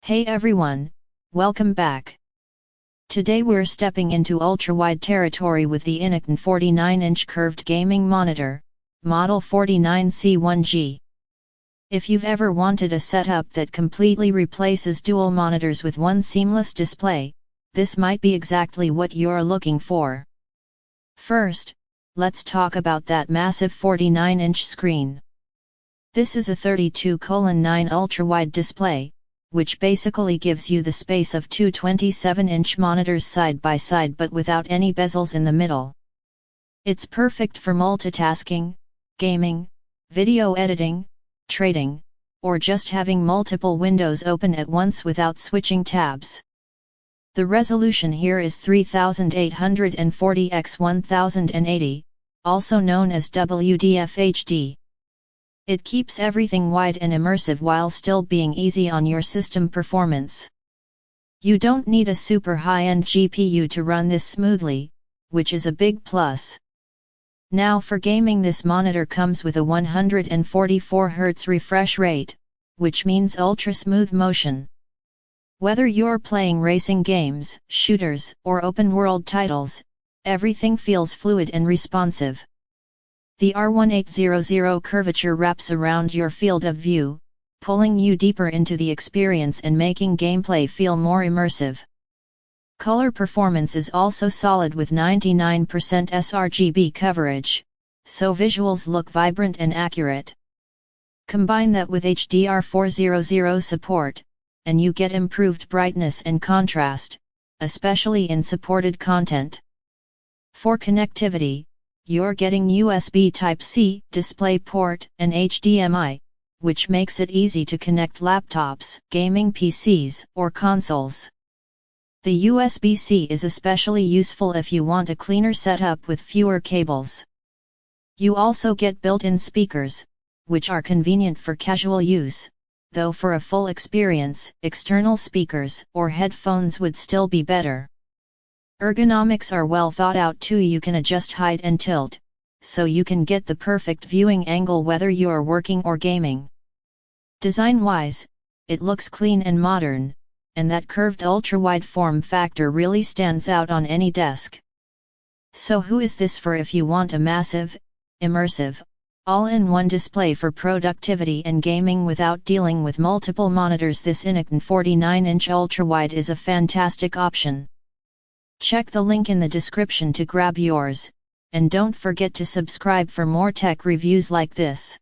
Hey everyone, welcome back. Today we're stepping into ultrawide territory with the INNOCN 49-inch curved gaming monitor, Model 49C1G. If you've ever wanted a setup that completely replaces dual monitors with one seamless display, this might be exactly what you're looking for. First, let's talk about that massive 49-inch screen. This is a 32:9 ultrawide display, which basically gives you the space of two 27-inch monitors side by side but without any bezels in the middle. It's perfect for multitasking, gaming, video editing, trading, or just having multiple windows open at once without switching tabs. The resolution here is 3840 x 1080, also known as WDFHD. It keeps everything wide and immersive while still being easy on your system performance. You don't need a super high-end GPU to run this smoothly, which is a big plus. Now for gaming, this monitor comes with a 144Hz refresh rate, which means ultra-smooth motion. Whether you're playing racing games, shooters, or open-world titles, everything feels fluid and responsive. The R1800 curvature wraps around your field of view, pulling you deeper into the experience and making gameplay feel more immersive. Color performance is also solid with 99% sRGB coverage, so visuals look vibrant and accurate. Combine that with HDR400 support, and you get improved brightness and contrast, especially in supported content. For connectivity, you're getting USB Type-C, DisplayPort, and HDMI, which makes it easy to connect laptops, gaming PCs, or consoles. The USB-C is especially useful if you want a cleaner setup with fewer cables. You also get built-in speakers, which are convenient for casual use, though for a full experience, external speakers or headphones would still be better. Ergonomics are well thought out too. You can adjust height and tilt, so you can get the perfect viewing angle whether you're working or gaming. Design-wise, it looks clean and modern, and that curved ultra-wide form factor really stands out on any desk. So who is this for if you want a massive, immersive, all-in-one display for productivity and gaming without dealing with multiple monitors? This INNOCN 49-inch ultrawide is a fantastic option. Check the link in the description to grab yours, and don't forget to subscribe for more tech reviews like this.